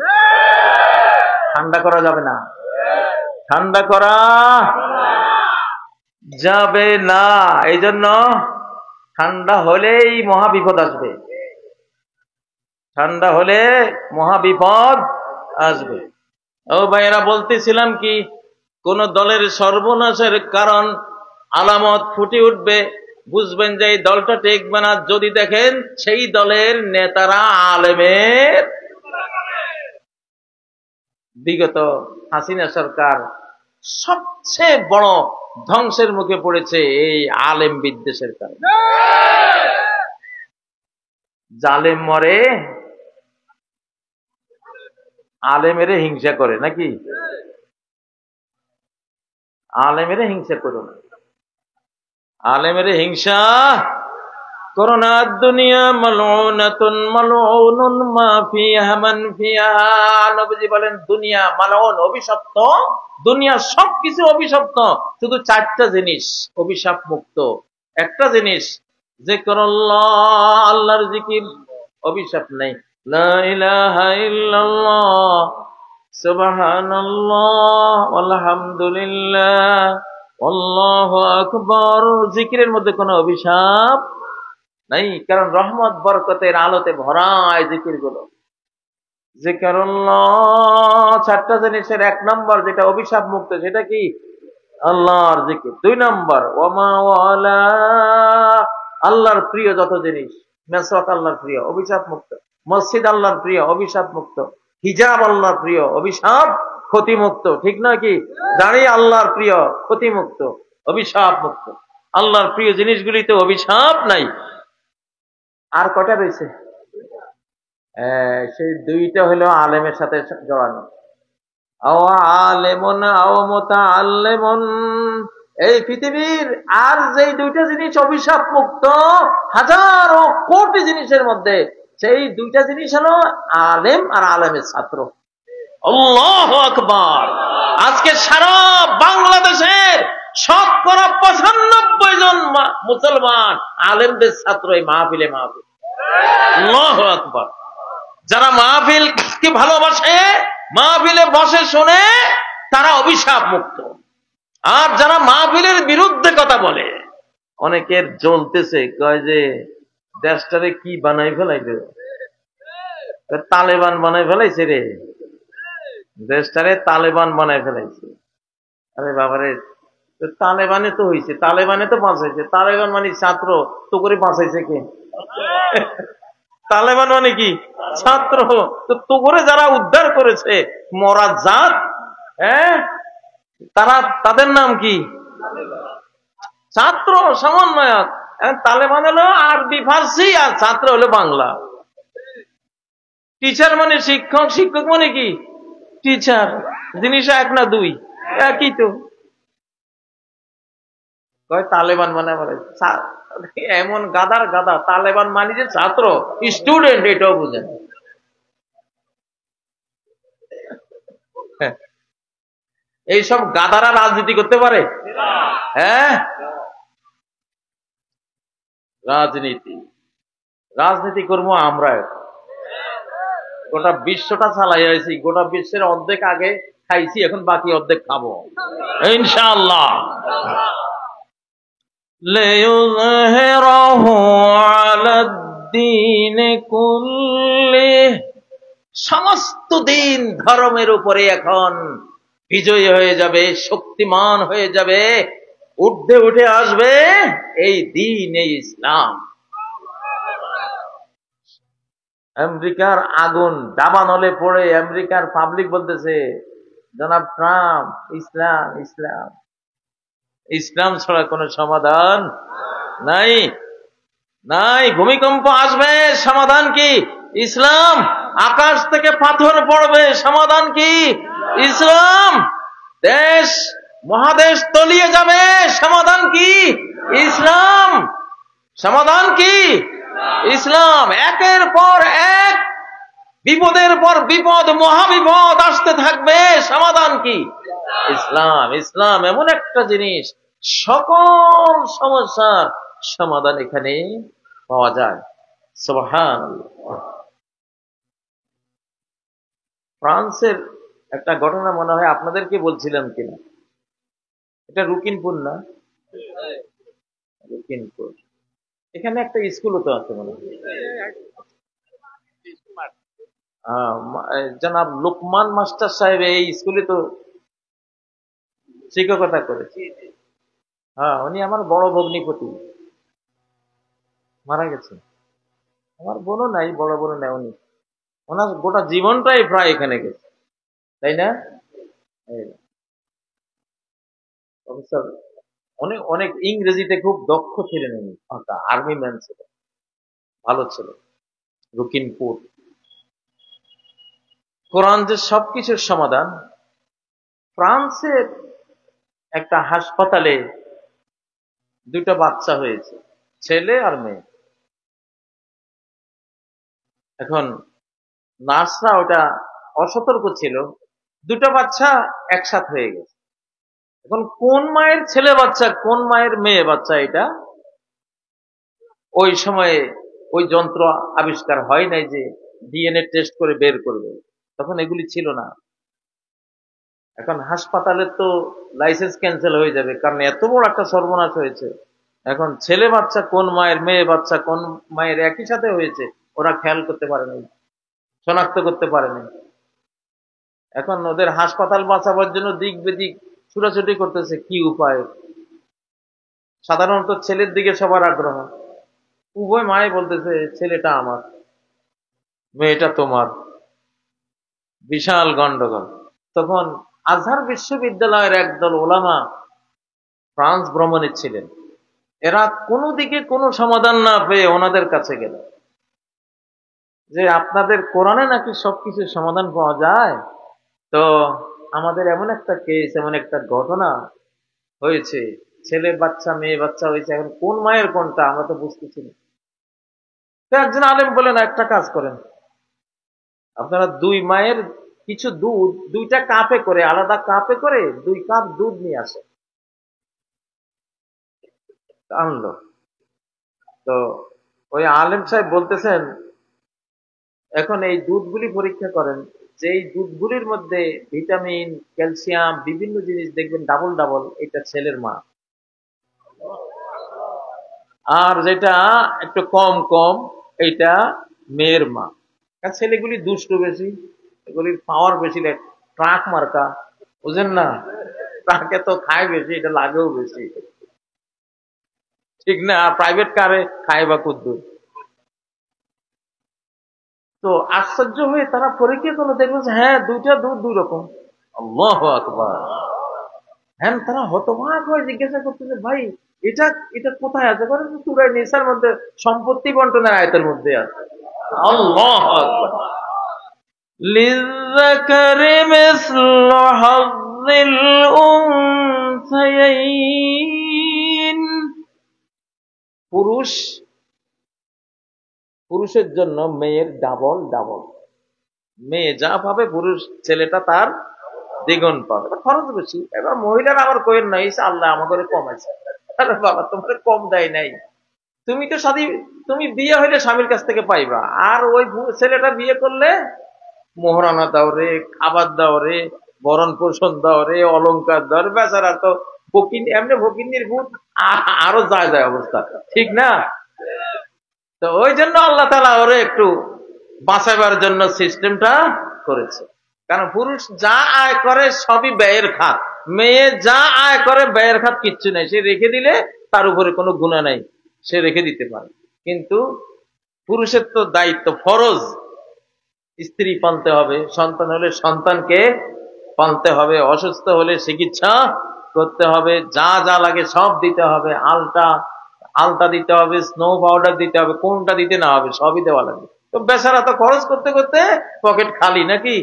ঠান্ডা করা যাবে না, ঠান্ডা করা যাবে না। এই জন্য ঠান্ডা হলেই মহাবিপদ আসবে, ঠান্ডা হলে মহাবিপদ আসবে। ও ভাইয়েরা, বলতেছিলাম কি, কোন দলের সর্বনাশের কারণ আলামত ফুটে উঠবে, বুঝবেন যে এই দলটা টেকবে না যদি দেখেন সেই দলের নেতারা আলেমের বিগত হাসিনা সরকার সবচেয়ে বড় ধ্বংসের মুখে পড়েছে এই আলেম বিদ্বেষের কারণে। জালেম মরে, আলেমেরে হিংসা করে নাকি? আলেমেরে হিংসা করো না, আলেমেরে হিংসা করো না। দুনিয়া মালউনাতুন মালউনুন মা ফিহা মান ফিহা। নবীজি বলেন দুনিয়া মালউন, অভিশপ্ত। দুনিয়া সবকিছু অভিশপ্ত, শুধু চারটা জিনিস অভিশাপ মুক্ত। একটা জিনিস যিকরুল্লাহ, আল্লাহর জিকির, অভিশাপ নাই। লা ইলাহা ইল্লাল্লাহ, সুবহানাল্লাহ, আলহামদুলিল্লাহ, আল্লাহু আকবার। জিকিরের মধ্যে কোনো অভিশাপ নাই, কারণ রহমত বরকতের আলোতে ভরা এই জিকির গুলো। যিকরুল্লাহ, চারটা জিনিসের এক নম্বর যেটা অভিশাপ মুক্ত, সেটা কি? আল্লাহর জিকির। দুই নম্বর ওয়ামা ওয়ালা, আল্লাহর প্রিয় যত জিনিস। মেসওয়াক আল্লাহর প্রিয়, অভিশাপ মুক্ত। মসজিদ আল্লাহর প্রিয়, অভিশাপ মুক্ত। হিজাব আল্লাহর প্রিয়, অভিশাপ ক্ষতি মুক্ত। ঠিক নয় কি? দাড়ি আল্লাহর প্রিয়, ক্ষতি মুক্ত, অভিশাপ মুক্ত। আল্লাহর প্রিয় জিনিসগুলিতে অভিশাপ নাই। আর কটা রয়েছে? সেই দুইটা হলো আলেমের সাথে জড়ানো। আলেমন আও মুতাআল্লিমুন, এই পৃথিবীর আর যেই দুইটা জিনিস অভিশাপ মুক্ত হাজারো কোটি জিনিসের মধ্যে, সেই দুইটা জিনিস হলো আলেম আর আলেমের ছাত্র। আল্লাহু আকবার। আজকে সারা বাংলাদেশের 95% জন মুসলমান আলেমদের ছাত্র এই মাহফিলে। আল্লাহু আকবার। যারা মাহফিলকে ভালোবাসে, মাহফিলে বসে শুনে, তারা অভিশাপ মুক্ত। আর যারা মাহফিলের বিরুদ্ধে কথা বলে, অনেকের জ্বলতেছে, কয় যে দেশটারে কি বানাই ফেলাইবে, তালেবান বানাই ফেলাইছে রে, দেশটারে তালেবান বানাই ফেলাইছে। আরে বাবারে, তালেবানে তো হয়েছে, তালেবানে তো বাঁচাইছে। তালেবান মানে ছাত্র, তো করে বাঁচাইছে কে? তালেবান মানে কি? ছাত্র। তো করে যারা উদ্ধার করেছে মরা জাত, হ্যাঁ, তাদের নাম কি? ছাত্র, সমন্বয়ক। তালেবান হলো আরবি ফার্সি, আর ছাত্র হলো বাংলা। টিচার মানে শিক্ষক, শিক্ষক মানে কি? টিচার। জিনিস এক না দুই? একই তো। তালেবান মানে এমন গাদার গাদা, তালেবান মানে যে ছাত্র, স্টুডেন্ট, এটাও বুঝেন। এইসব গাদারা রাজনীতি করতে পারে? হ্যাঁ, রাজনীতি করবো আমরা। গোটা বিশ্বটা চালাই হয়েছি, গোটা বিশ্বের অর্ধেক আগে খাইছি, এখন বাকি অর্ধেক খাবো ইনশাআল্লাহ। লিইয়ুযহিরাহু আলাদ-দীন কুল্লিহি, সমস্ত দিন ধর্মের উপরে এখন বিজয়ী হয়ে যাবে, শক্তিমান হয়ে যাবে, ঊর্ধ্বে উঠে আসবে এই দিন, এই ইসলাম। আমেরিকার আগুন দাবানলে পড়ে আমেরিকার পাবলিক বলতেছে, জনাব ট্রাম্প, ইসলাম ইসলাম। ইসলাম ছাড়া কোনো সমাধান নাই, নাই। ভূমিকম্প আসবে, সমাধান কি? ইসলাম। আকাশ থেকে পাথর পড়বে, সমাধান কি? ইসলাম। দেশ মহাদেশ তলিয়ে যাবে, সমাধান কি? ইসলাম। সমাধান কি? ইসলাম। একের পর এক বিপদের পর বিপদ, মহাবিপদ আসতে থাকবে, সমাধান কি? ইসলাম। ইসলাম এমন একটা জিনিস, সকল সমস্যার সমাধান এখানে পাওয়া যায়। সুবহানাল্লাহ। ফ্রান্সের একটা ঘটনা মনে হয় আপনাদেরকে বলছিলাম কিনা, এটা রুকিনপুর না? রুকিনপুর। এখানে একটা স্কুলও তো আছে মনে হয়, জনাব লোকমান মাস্টার সাহেব এই স্কুলে তো শিক্ষকতা করেছে। হ্যাঁ, উনি আমার বড় ভগ্নিপতি, মারা গেছে। আমার বোনও নাই, বড় বোনও নাই। উনি, ওনার গোটা জীবনটাই প্রায় এখানে গেছে। তাই না? প্রফেসর অনেক অনেক ইংরেজিতে খুব দক্ষ ছিলেন উনি, আর্মি ম্যান ছিলেন, ভালো ছিল, রুকিনপুর। কোরআন যে সবকিছুর সমাধান। ফ্রান্সের একটা হাসপাতালে দুটো বাচ্চা হয়েছে, ছেলে আর মেয়ে। এখন নার্সরা ওটা অসতর্ক ছিল, দুটো বাচ্চা একসাথে হয়ে গেছে। এখন কোন মায়ের ছেলে বাচ্চা কোন মায়ের মেয়ে বাচ্চা, এটা ওই সময়ে ওই যন্ত্র আবিষ্কার হয় নাই যে ডিএনএ টেস্ট করে বের করবে, তখন এগুলি ছিল না। এখন হাসপাতালের তো লাইসেন্স ক্যান্সেল হয়ে যাবে, কারণ এত বড় একটা সর্বনাশ হয়েছে। এখন ছেলে বাচ্চা কোন মায়ের, মেয়ে বাচ্চা কোন মায়ের একই সাথে হয়েছে, ওরা খেয়াল করতে পারে নাই, শনাক্ত করতে পারে নাই। এখন ওদের হাসপাতাল বাঁচাবার জন্য দিক বেদিক ছুটাছুটি করতেছে, কি উপায়। সাধারণত ছেলের দিকে সবার আগ্রহ, উভয় মায়ে বলতেছে ছেলেটা আমার, মেয়েটা তোমার। বিশাল গন্ডগোল। তখন আজহার বিশ্ববিদ্যালয়ের একদল ওলামা ফ্রান্স ভ্রমণে ছিলেন। এরা কোনো দিকে কোনো সমাধান না পেয়ে ওনাদের কাছে গেল যে আপনাদের কোরআনে নাকি সবকিছু সমাধান পাওয়া যায়, তো আমাদের এমন একটা কেস, এমন একটা ঘটনা হয়েছে, ছেলে বাচ্চা মেয়ে বাচ্চা হয়েছে, এখন কোন মায়ের কোনটা আমরা তো বুঝতেছি না। তো একজন আলেম বলেন, একটা কাজ করেন, আপনারা দুই মায়ের কিছু দুধ দুইটা কাপে করে, আলাদা কাপে করে 2 কাপ দুধ নিয়ে আসে। আনলো। তো ওই আলেম সাহেব বলতেছেন, এখন এই দুধগুলি পরীক্ষা করেন, যেই দুধগুলির মধ্যে ভিটামিন, ক্যালসিয়াম, বিভিন্ন জিনিস দেখবেন ডাবল ডাবল, এটা ছেলের মা। আর যেটা একটু কম কম, এইটা মেয়ের মা। কারণ ছেলেগুলি দুষ্ট বেশি, এগুলির পাওয়ার বেশি, ট্রাক মার্কা, বুঝেন না, ট্রাকে তো খায় বেশি, এটা লাগেও বেশি, ঠিক না? প্রাইভেট কারে খায় বা কুদ্দুর। তো আশ্চর্য হয়ে তারা পরীক্ষা করলো, দেখলো যে হ্যাঁ, দুইটা দুধ 2 রকম। আল্লাহু আকবার। হ্যাঁ, তারা হতবাক হয়ে জিজ্ঞাসা করতেছে, ভাই এটা এটা কোথায় আছে? বলে সূরা নিসার মধ্যে সম্পত্তি বন্টনের আয়াতের মধ্যে আছে। আল্লাহু আকবার। লিযযাকারি মিসলু হাযযিল উনসায়াইন। পুরুষের জন্য মেয়ের ডাবল ডাবল, মেয়ে যা পাবে পুরুষ ছেলেটা তার দ্বিগুণ পাবে, খরচ বেশি। এবার মহিলারা আবার কইেন না, আল্লাহ আমাদের কমাইছে। আরে বাবা, তোমার কম দেয় নাই, তুমি তো তুমি বিয়ে হইলে স্বামীর কাছ থেকে পাইবা, আর ওই ছেলেটা বিয়ে করলে মোহরানা দাও রে, খাবার দাও রে, বরণ পোষণ দাও রে, অলংকার দাও রে, বেচারা তো এমনি ফকিন্নির ভূত, আরো যায় যায় অবস্থা, ঠিক না? তো ওই জন্য আল্লাহ তাআলা ওরে একটু বাঁচাবার জন্য সিস্টেমটা করেছে। কারণ পুরুষ যা আয় করে সবই ব্যয়ের খাত, মেয়ে যা আয় করে ব্যয়ের খাত কিচ্ছু নেই, সে রেখে দিলে তার উপরে কোনো গুনাহ নাই, সে রেখে দিতে পারে। কিন্তু পুরুষের তো দায়িত্ব, ফরজ, স্ত্রী পালতে হবে, সন্তান হলে সন্তানকে পালতে হবে, অসুস্থ হলে চিকিৎসা করতে হবে, যা যা লাগে সব দিতে হবে, আলতা দিতে হবে, স্নো পাউডার দিতে হবে, কোনটা দিতে না হবে সবই দেওয়া লাগবে। তো বেচারা তো খরচ করতে করতে পকেট খালি নাকি?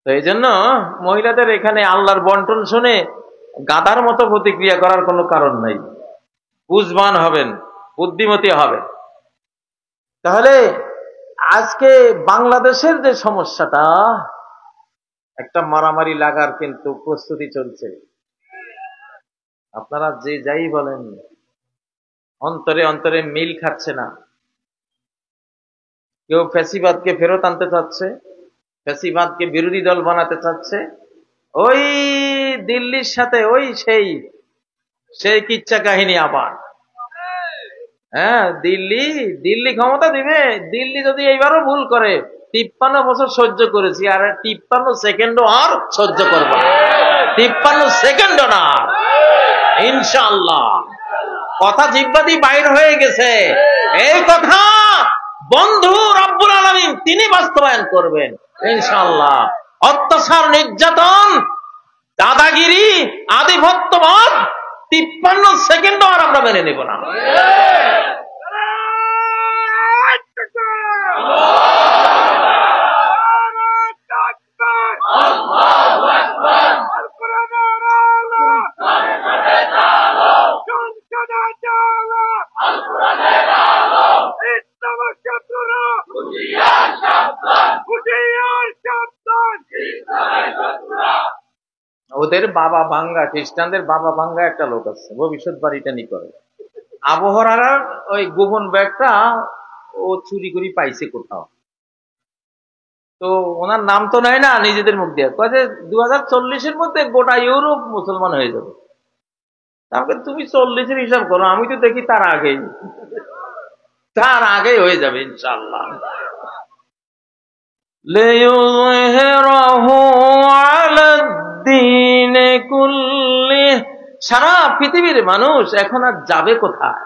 তো এই জন্য মহিলাদের এখানে আল্লাহর বন্টন শুনে গাধার মতো প্রতিক্রিয়া করার কোনো কারণ নাই, বুঝবান হবেন, বুদ্ধিমতী হবেন। তাহলে আজকে বাংলাদেশের যে সমস্যাটা, একটা মারামারি লাগার কিন্তু প্রস্তুতি চলছে। আপনারা যে যাই বলেন, অন্তরে অন্তরে মিল খাচ্ছে না। কেউ ফ্যাসিবাদকে ফেরত আনতে চাচ্ছে, ফ্যাসিবাদকে বিরোধী দল বানাতে চাচ্ছে, ওই দিল্লির সাথে ওই সেই কিচ্ছা কাহিনী আবার। হ্যাঁ, দিল্লি ক্ষমতা দিবে। দিল্লি যদি এইবারও ভুল করে, 53 বছর সহ্য করেছি, আর 53 সেকেন্ডও আর সহ্য করব না, 53 সেকেন্ডও না, ইনশাআল্লাহ। কথা জিহ্বা দিয়ে বাইর হয়ে গেছে, এই কথা বন্ধু রব্বুল আলামিন তিনি বাস্তবায়ন করবেন। ইনশাআল্লাহ। অত্যাচার, নির্যাতন, দাদাগিরি, আধিপত্যবাদ 53 সেকেন্ডও আর আমরা মেনে নেব না। ওদের বাবা ভাঙ্গা, খ্রিস্টানদের বাবা ভাঙ্গা একটা লোক আছে, ভবিষ্যৎবাণীটা নি করে। আবহাওয়ার ওই গোপন ব্যাগটা ও চুরি করে পাইছে কোথাও, তো ওনার নাম তো নেয় না, নিজেদের মুখ দিয়ে কয় যে 2040-এর মধ্যে গোটা ইউরোপ মুসলমান হয়ে যাবে। তারপরে তুমি 40-এর হিসাব করো, আমি তো দেখি তার আগেই হয়ে যাবে ইনশাআল্লাহ। লিইয়ুযহিরাহু আলাদ-দীনি কুল্লিহি, সারা পৃথিবীর মানুষ এখন আর যাবে কোথায়?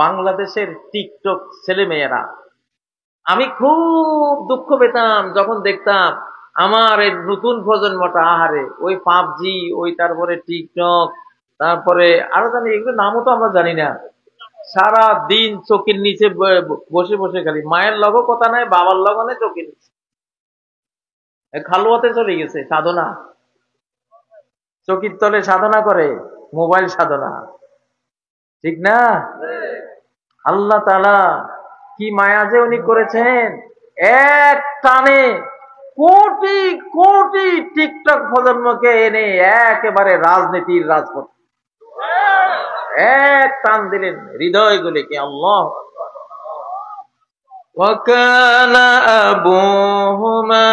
বাংলাদেশের টিকটক ছেলেমেয়েরা, আমি খুব দুঃখ পেতাম যখন দেখতাম আমার এই নতুন প্রজন্মটা, আহারে ওই পাবজি, ওই তারপরে টিকটক, তারপরে আরো জানি এগুলো নামও তো আমরা জানি না, সারা দিন চোখের নিচে বসে বসে খালি মায়ের লগও কথা নাই, বাবার লগও নেই, চোখের নিচে খালুয়াতে চলে গেছে সাধনা, চকির তলে সাধনা করে, মোবাইল সাধনা, ঠিক না? আল্লাহ তাআলা কি মায়া যে উনি করেছেন, এক টানে কোটি কোটি টিকটক প্রজন্মকে এনে একেবারে রাজনীতির রাজপথ এক টান দিলেন হৃদয়গুলিকে। আল্লাহ। وَكَانَ أَبُوهُمَا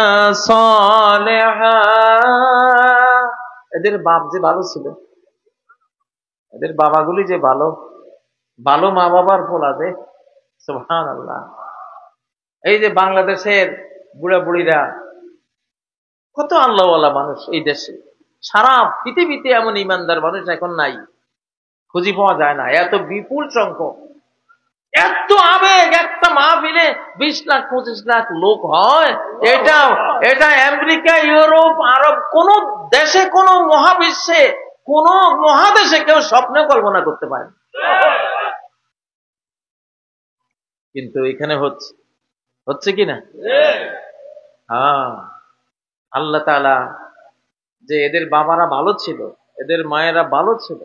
صَالِحًا, এদের বাপ যে ভালো ছিল, এদের বাবাগুলি যে ভালো ভালো মা বাবার ফোলা যে, সুবহানাল্লাহ। এই যে বাংলাদেশের বুড়া বুড়িরা, কত আল্লাহওয়ালা মানুষ এই দেশে, সারা পৃথিবীতে এমন ইমানদার মানুষ এখন নাই, খুঁজে পাওয়া যায় না, এত বিপুল সংখ্যক, এত আবেগ। একটা মাহফিলে 20 লাখ 25 লাখ লোক হয়, এটা আমেরিকা, ইউরোপ, আরব কোন দেশে, কোন মহাবিশ্বে, কোন মহাদেশে কেউ স্বপ্নে কল্পনা করতে পারে না। কিন্তু এখানে হচ্ছে কি না? হ্যাঁ, আল্লাহ তাআলা যে এদের বাবারা ভালো ছিল, এদের মায়েরা ভালো ছিল।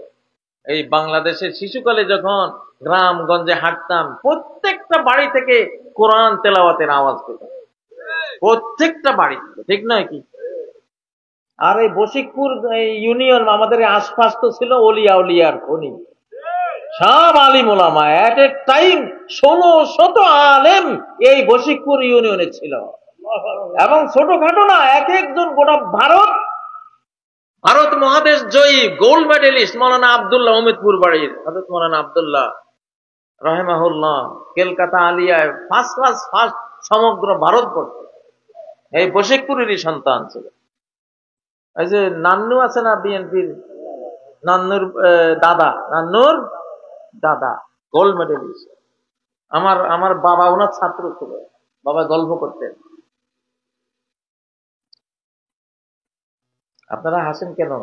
এই বাংলাদেশের শিশুকালে যখন গ্রামগঞ্জে হাঁটতাম, প্রত্যেকটা বাড়ি থেকে কোরআন তেলাওয়াতের আওয়াজ পেতাম, প্রত্যেকটা বাড়ি, ঠিক নয় কি? আর এই বশিকপুর ইউনিয়ন, আমাদের আশপাশ তো ছিল ওলিয়া উলিয়ার খনি, সব আলিম ওলামা, এট এ টাইম 1600 আলেম এই বশিকপুর ইউনিয়নে ছিল। এবং ছোটখাটো না, এক একজন গোটা ভারত মহাদেশ জয়ী গোল্ড মেডেলিস্ট মৌলানা আব্দুল্লাহ, অমিতপুর বাড়ির হযরত মৌলানা আব্দুল্লাহ রাহিমাহুল্লাহ, কলকাতা আলিয়ায় ফার্স্ট ক্লাস, ফার্স্ট সমগ্র ভারতবর্ষ, এই বশিকপুরেরই সন্তান ছিল। এই যে নান্নু আছে না, বিএনপির নান্নুর দাদা গোল্ড মেডেলিস্ট, আমার বাবা ওনার ছাত্র ছিল, বাবা গল্প করতেন। আপনারা হাসেন কেন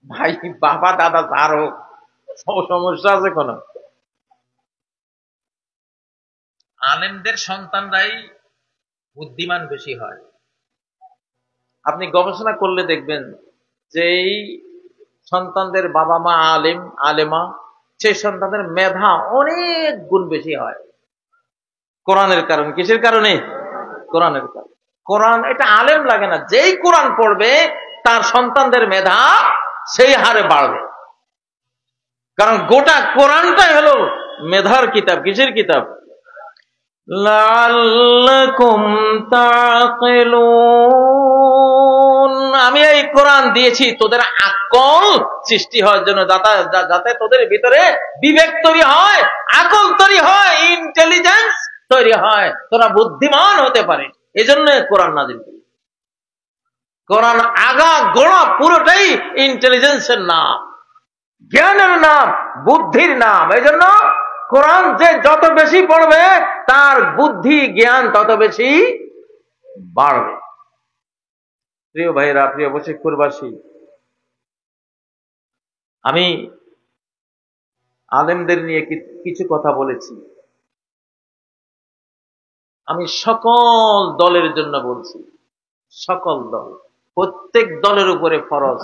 ভাই? বাবা দাদা তার হোক, সমস্যা আছে কোন? আলেমদের সন্তানরাই বুদ্ধিমান বেশি হয়। আপনি গবেষণা করলে দেখবেন যে এই সন্তানদের বাবা মা আলেম আলেমা, সেই সন্তানদের মেধা অনেক গুণ বেশি হয়। কোরআনের কারণে। কিসের কারণে? কোরআনের কারণে। কোরআন, এটা আলেম লাগে না, যেই কোরআন পড়বে তার সন্তানদের মেধা সেই হারে বাড়বে। কারণ গোটা কোরআনটাই হলো মেধার কিতাব। কিসের কিতাব? লাআল্লাকুম তাকিলুন, আমি এই কোরআন দিয়েছি তোদের আকল সৃষ্টি হওয়ার জন্য, যাতে তোদের ভিতরে বিবেক তৈরি হয়, আকল তৈরি হয়, ইন্টেলিজেন্স তৈরি হয়, তোরা বুদ্ধিমান হতে পারে। এজন্য কোরআন নাযিল করি। কোরআন আগা গোড়া পুরোটাই ইন্টেলিজেন্সের নাম, জ্ঞানের নাম, বুদ্ধির নাম। এই জন্য কোরআন যে যত বেশি পড়বে তার বুদ্ধি জ্ঞান তত বেশি বাড়বে। প্রিয় ভাইরা, প্রিয় বশিকপুরবাসী, আমি আলেমদের নিয়ে কিছু কথা বলেছি। আমি সকল দলের জন্য বলছি, সকল দল, প্রত্যেক দলের উপরে ফরজ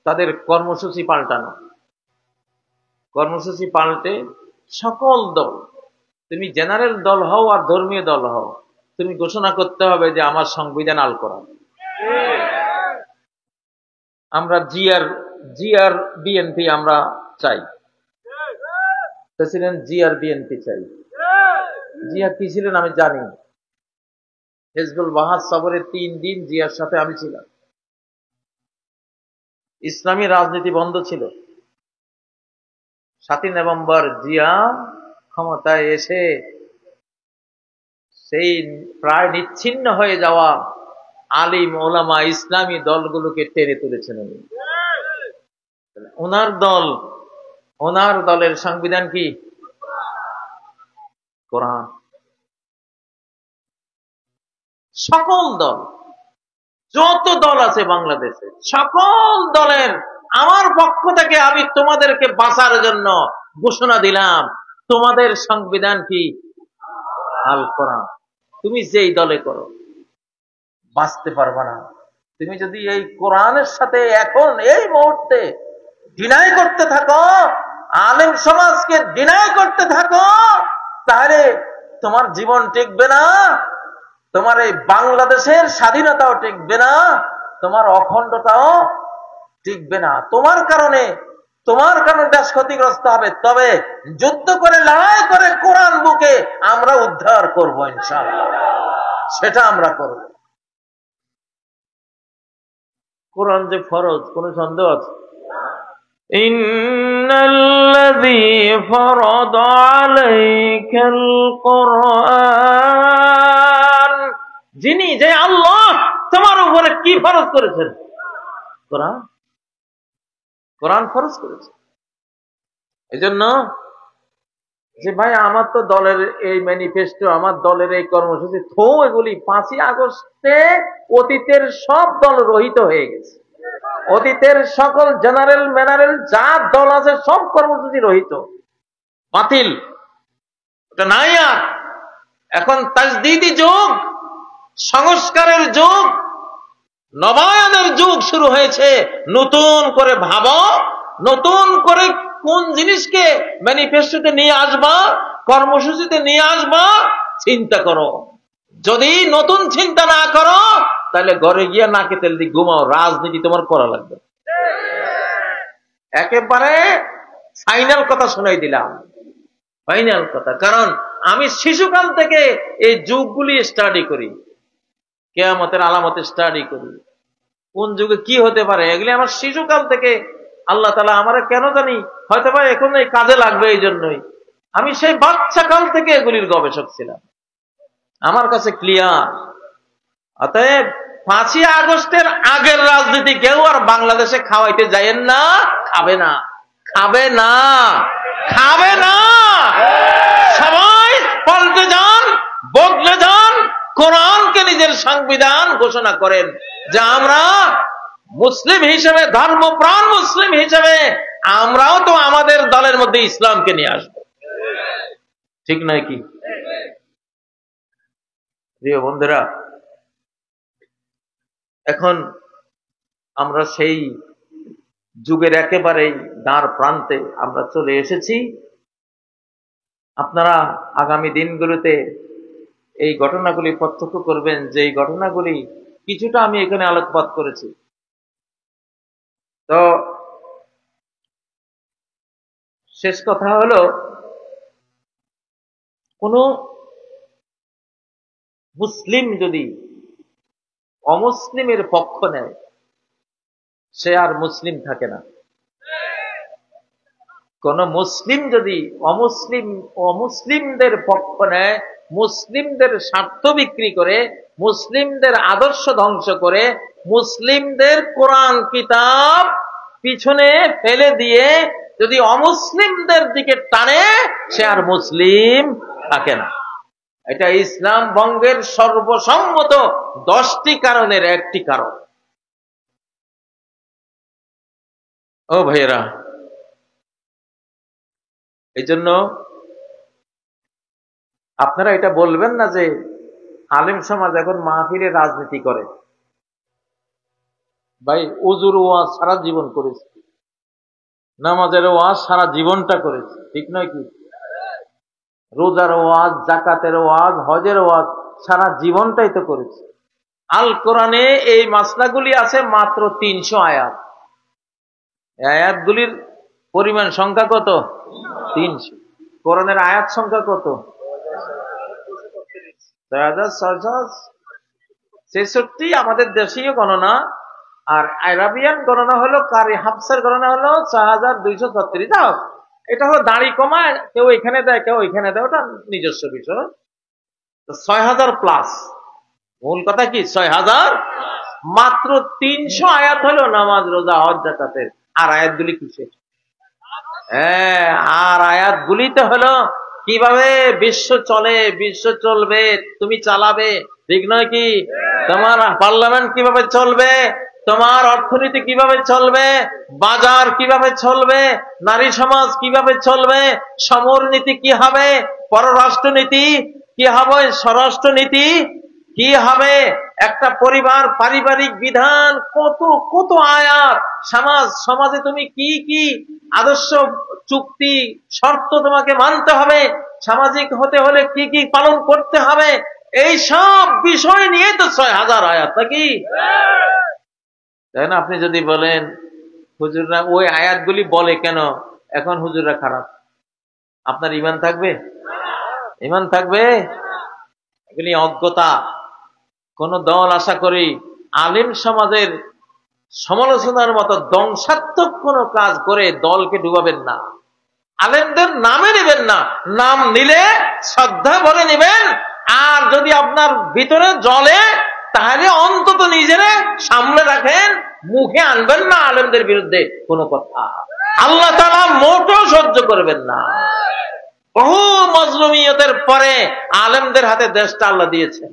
তাদের কর্মসূচি পাল্টানো। কর্মসূচি পাল্টে সকল দল, তুমি জেনারেল দল হও আর ধর্মীয় দল হও, তুমি ঘোষণা করতে হবে যে আমার সংবিধান আল কোরআন। আমরা জিআর বিএনপি আমরা চাই, প্রেসিডেন্ট জিআর বিএনপি চাই। জিয়া কি ছিলেন আমি জানি। হিজবুল বাহাদ সবরের 3 দিন জিয়ার সাথে আমি ছিলাম। ইসলামী রাজনীতি বন্ধ ছিল। 7ই নভেম্বর জিয়া ক্ষমতায় এসে সেই প্রায় নিচ্ছিন্ন হয়ে যাওয়া আলিম ওলামা ইসলামী দলগুলোকে টেনে তুলেছেন। ওনার দলের সংবিধান কি? কোরআন। সকল দল, যত দল আছে বাংলাদেশে, সকল দলের আমার পক্ষ থেকে আমি তোমাদেরকে বাঁচার জন্য ঘোষণা দিলাম, তোমাদের সংবিধান কি? আল কোরআন। তুমি যেই দলে করো বাঁচতে পারবে না। তুমি যদি এই কোরআনের সাথে এখন এই মুহূর্তে ডিনাই করতে থাকো, আলেম সমাজকে ডিনাই করতে থাকো, তাহলে তোমার জীবন টিকবে না, তোমার এই বাংলাদেশের স্বাধীনতাও টিকবে না, তোমার অখণ্ডতাও টিকবে না। তোমার কারণে দেশ ক্ষতিগ্রস্ত হবে। তবে যুদ্ধ করে লড়াই করে কোরআন বুকে আমরা উদ্ধার করবো ইনশাআল্লাহ, সেটা আমরা করব। কোরআন যে ফরজ, কোন সন্দেহ আছে? ইন্নাল্লাযী ফারাদা আলাইকাল কোরআন, যে আল্লাহ তোমার উপরে কি ফরজ করেছেন? কোরআন ফরজ করেছে। এজন্য যে ভাই আমার তো দলের এই ম্যানিফেস্টো, আমার দলের এই কর্মসূচি, এগুলি 5ই আগস্টে অতীতের সব দল রহিত হয়ে গেছে। অতীতের সকল জেনারেল ম্যানারেল যা দল আছে সব কর্মসূচি রহিত, বাতিল, ওটা নাই আর। এখন তাজদীদি যুগ, সংস্কারের যুগ, নবায়নের যুগ শুরু হয়েছে। নতুন করে ভাবো, নতুন করে কোন জিনিসকে ম্যানিফেস্টোতে নিয়ে আসবা, কর্মসূচিতে নিয়ে আসবা, চিন্তা করো। যদি নতুন চিন্তা না করো তাহলে ঘরে গিয়া নাকে তেল দিয়ে ঘুমাও, রাজনীতি তোমার করা লাগবে। একেবারে ফাইনাল কথা শোনাই দিলাম, ফাইনাল কথা। কারণ আমি শিশুকাল থেকে এই যুগগুলি স্টাডি করি, কিয়ামতের আলামতে স্টাডি করি, কোন যুগে কি হতে পারে, এগুলি আমার শিশুকাল থেকে আল্লাহ তাআলা আমারে কেন জানি হয়তো বা এখন এই কাজে লাগবে, এই জন্যই আমি সেই বাচ্চা কাল থেকে এগুলির গবেষক ছিলাম, আমার কাছে ক্লিয়ার। অতএব 5ই আগস্টের আগের রাজনীতি কেউ আর বাংলাদেশে খাওয়াইতে যায়েন না, খাবে না, খাবে না, খাবে না। সবাই পাল্টে যান, বদলে যান, কোরআনকে নিজের সংবিধান ঘোষণা করেন যে আমরা মুসলিম হিসেবে, ধর্মপ্রাণ মুসলিম হিসেবে আমরাও তো আমাদের দলের মধ্যে ইসলামকে নিয়ে আসবো। ঠিক নয় কি? প্রিয় বন্ধুরা, এখন আমরা সেই যুগের একেবারেই দ্বার প্রান্তে আমরা চলে এসেছি। আপনারা আগামী দিনগুলোতে এই ঘটনাগুলি প্রত্যক্ষ করবেন, যে এই ঘটনাগুলি কিছুটা আমি এখানে আলোকপাত করেছি। তো শেষ কথা হলো, কোন মুসলিম যদি অমুসলিমের পক্ষ নেয় সে আর মুসলিম থাকে না। কোন মুসলিম যদি অমুসলিমদের পক্ষ নেয়, মুসলিমদের স্বার্থ বিক্রি করে, মুসলিমদের আদর্শ ধ্বংস করে, মুসলিমদের কোরআন কিতাব পিছনে ফেলে দিয়ে যদি অমুসলিমদের দিকে টানে, সে আর মুসলিম থাকে না। এটা ইসলাম ভঙ্গের সর্বসম্মত 10টি কারণের একটি কারণ। ও ভাইয়েরা, এই জন্য আপনারা এটা বলবেন না যে আলেম সমাজ এখন মাহফিলে রাজনীতি করে। ভাই, ওজুর ওয়াজ সারা জীবন করেছে, নামাজের ওয়াজ সারা জীবনটা করেছে, ঠিক নয় কি? রোজার ওয়াজ, জাকাতের ওয়াজ, হজের ওয়াজ সারা জীবনটাই তো করেছে। আল কোরআনে এই মাসলাগুলি আছে মাত্র 300 আয়াত। আয়াতগুলির পরিমাণ সংখ্যা কত? 300। কোরআনের আয়াত সংখ্যা কত? 6666। আমাদের দেশীয় গণনা, আর আরাবিয়ান গণনা হলো কারি হাফসার গণনা হলো 6236। দাও, এটা হলো দাড়ি কমা, কেউ এখানে দেয় কেউ এখানে দেয়, ওটা নিজস্ব বিষয়। 6000+। মূল কথা কি? 6000। মাত্র 300 আয়াত হলো নামাজ, রোজা, হজ, জাকাতের। আর আয়াতগুলি কিসের? হ্যাঁ, আর আয়াতগুলিতে হলো কিভাবে বিশ্ব চলে, বিশ্ব চলবে, তুমি চালাবে, ঠিক নয় কি? তোমার পার্লামেন্ট কিভাবে চলবে, তোমার অর্থনীতি কিভাবে চলবে, বাজার কিভাবে চলবে, নারী সমাজ কিভাবে চলবে, সমরনীতি কি হবে, পররাষ্ট্রনীতি কি হবে, স্বরাষ্ট্রনীতি কি হবে, একটা পরিবার পারিবারিক বিধান, কত কত আয়াত। সমাজে তুমি কি কি আদর্শ, চুক্তি, শর্ত তোমাকে মানতে হবে, সামাজিক হতে হলে কি কি পালন করতে হবে, এই সব বিষয় নিয়ে তো 6000 আয়াত, নাকি? তাই না? আপনি যদি বলেন হুজুররা ওই আয়াতগুলি বলে কেন, এখন হুজুররা খারাপ, আপনার ঈমান থাকবে? ঈমান থাকবে? এগুলি অজ্ঞতা। কোন দল আশা করি আলেম সমাজের সমালোচনার মতো ধ্বংসাত্মক কোন কাজ করে দলকে ডুবাবেন না। আলেমদের নামে নেবেন না, নাম নিলে শ্রদ্ধা বলে নেবেন। আর যদি আপনার ভিতরে জ্বলে, তাহলে অন্তত নিজেরা সামলে রাখেন, মুখে আনবেন না আলেমদের বিরুদ্ধে কোনো কথা। আল্লাহ তাআলা মোটেও সহ্য করবেন না। বহু মজলুমিয়তের পরে আলেমদের হাতে দেশটা আল্লাহ দিয়েছেন।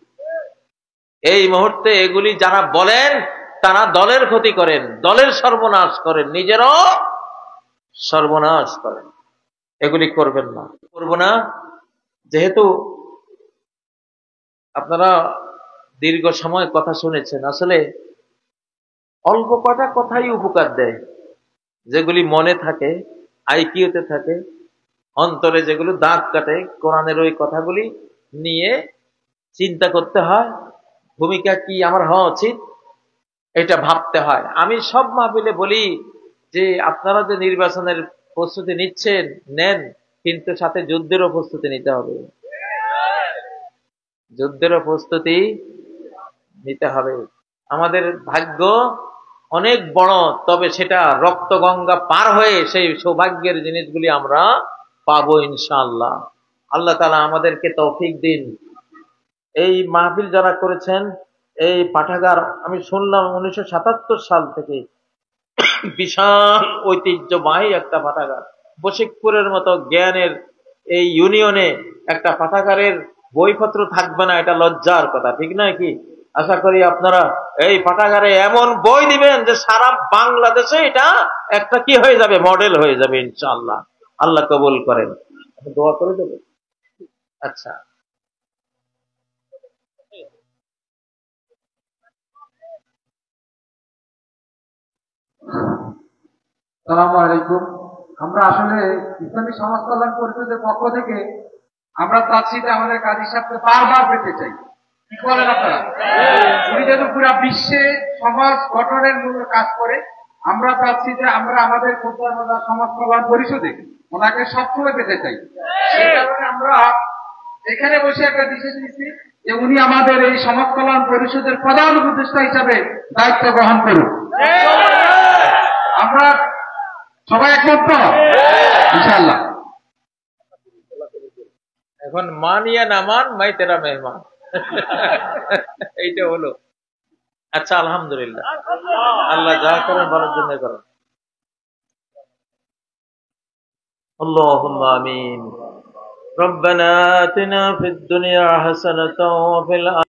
এই মুহূর্তে এগুলি যারা বলেন, তারা দলের ক্ষতি করেন, দলের সর্বনাশ করেন, নিজেরও সর্বনাশ করেন। এগুলি করবেন না, করব না। যেহেতু আপনারা দীর্ঘ সময় কথা শুনেছেন, আসলে অল্প কটা কথাই উপকার দেয়, যেগুলি মনে থাকে, আইকিউতে থাকে, অন্তরে যেগুলো দাগ কাটে। কোরআনের ওই কথাগুলি নিয়ে চিন্তা করতে হয়, ভূমিকা কি আমার হওয়া উচিত, এটা ভাবতে হয়। আমি সব মাহফিলে বলি যে আপনারা যে নির্বাচনের প্রস্তুতি নিচ্ছেন, নেন, কিন্তু সাথে যুদ্ধেরও প্রস্তুতি নিতে হবে। যুদ্ধেরও প্রস্তুতি নিতে হবে। আমাদের ভাগ্য অনেক বড়, তবে সেটা রক্ত গঙ্গা পার হয়ে সেই সৌভাগ্যের জিনিসগুলি আমরা পাবো ইনশাআল্লাহ। আল্লাহ তাআলা আমাদেরকে তৌফিক দিন। এই মাহফিল যারা করেছেন, এই পাঠাগার আমি শুনলাম 1977 সাল থেকে বিশাল ঐতিহ্যবাহী একটা পাঠাগার। বশিকপুরের মতো জ্ঞানের এই ইউনিয়নে একটা পাঠাগারের বইপত্র থাকবে না, এটা লজ্জার কথা, ঠিক নয় কি? আশা করি আপনারা এই পাঠাগারে এমন বই দিবেন যে সারা বাংলাদেশে এটা একটা কি হয়ে যাবে, মডেল হয়ে যাবে ইনশাআল্লাহ। আল্লাহ কবুল করেন। দোয়া করে দেবেন। আচ্ছা, আসসালামু আলাইকুম। আমরা আসলে ইসলামী সমাজ কল্যাণ পরিষদের পক্ষ থেকে আমরা চাচ্ছি যে আমাদের কাজী সাহেবকে বারবার পেতে চাই। কি বলেন আপনারা? উনি যেহেতু পুরো বিশ্বে সমাজ গঠনের মূল কাজ করে, আমরা চাচ্ছি যে আমরা আমাদের সমাজ কল্যাণ পরিষদে ওনাকে সবসময় পেতে চাই। সেই কারণে আমরা এখানে বসে একটা ডিসিশন নিচ্ছি যে উনি আমাদের এই সমাজ কল্যাণ পরিষদের প্রধান উপদেষ্টা হিসাবে দায়িত্ব গ্রহণ করুন। আমরা সবাই একমত তো? ইনশাআল্লাহ। এখন মানিয়া না মান, মাই তেরা মেহমান, এইটা হলো। আচ্ছা, আলহামদুলিল্লাহ, আল্লাহ যা করেন ভালোর জন্য করেন। আল্লাহুম্মা আমিন। ربنا آتنا في الدنيا حسنة وفي الآخرة